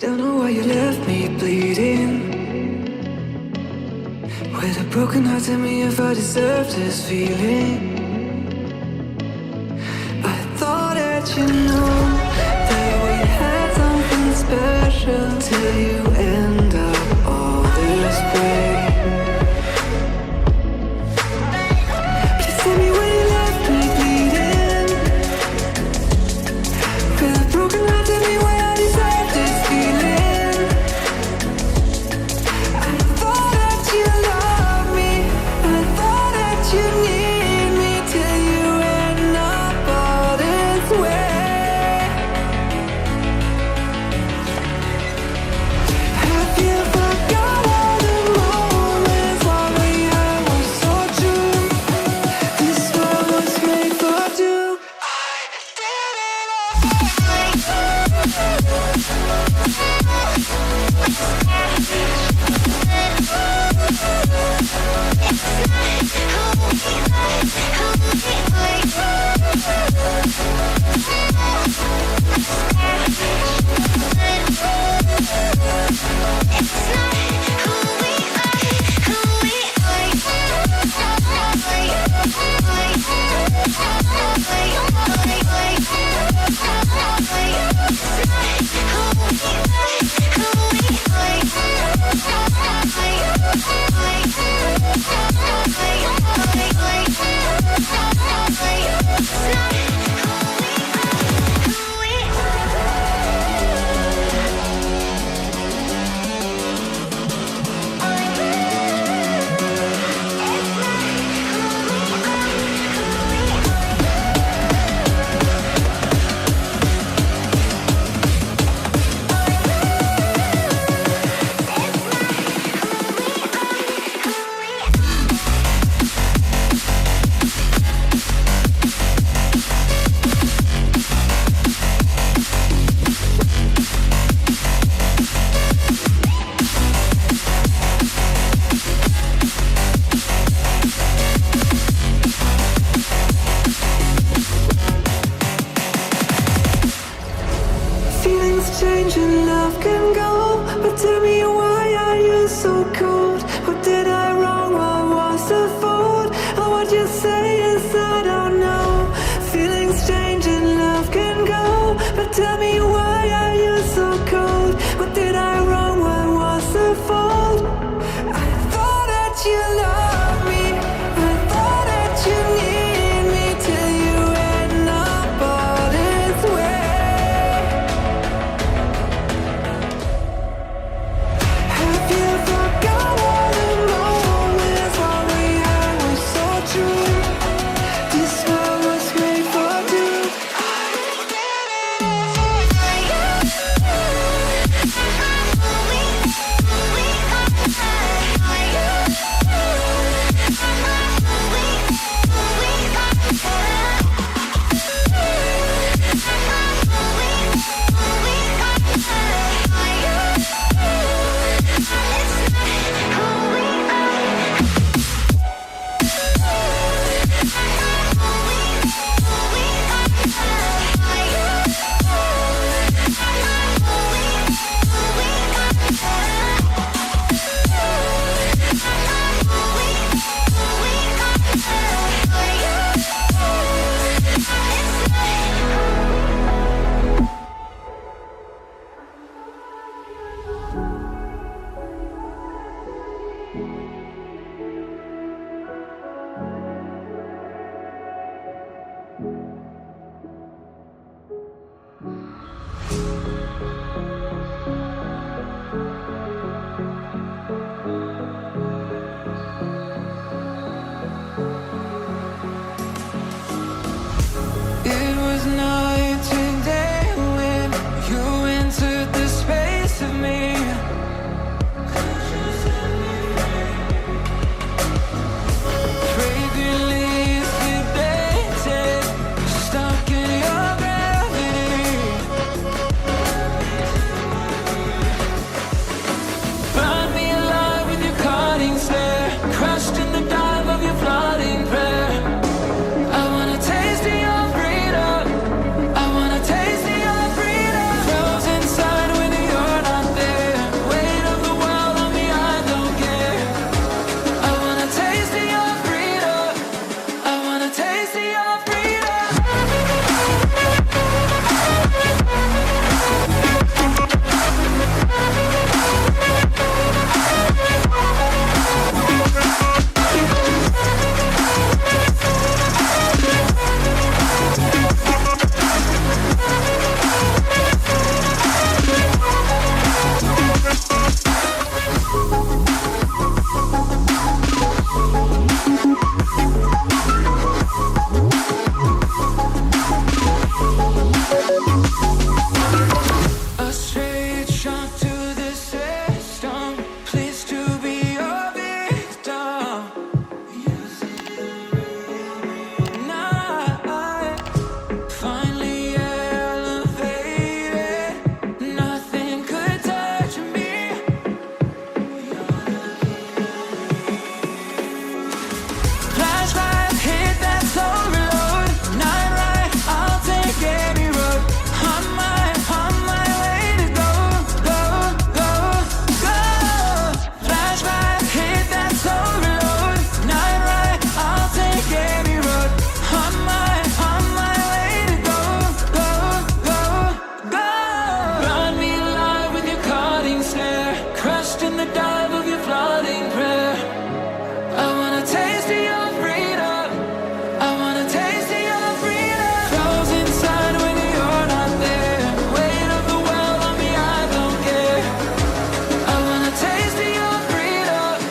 Don't know why you left me bleeding. With a broken heart, tell me if I deserve this feeling. I thought that you know that we had something special till you end up all this way. Please tell me why you left me bleeding. With a broken heart, tell me why I deserve this feeling. I thought that you loved me, I thought that you need me till you end up all this way. Have you forgot all the moments while we had was so true? This world was made for two. I did it Feelings change and love can go, but tell me why are you so cold? What did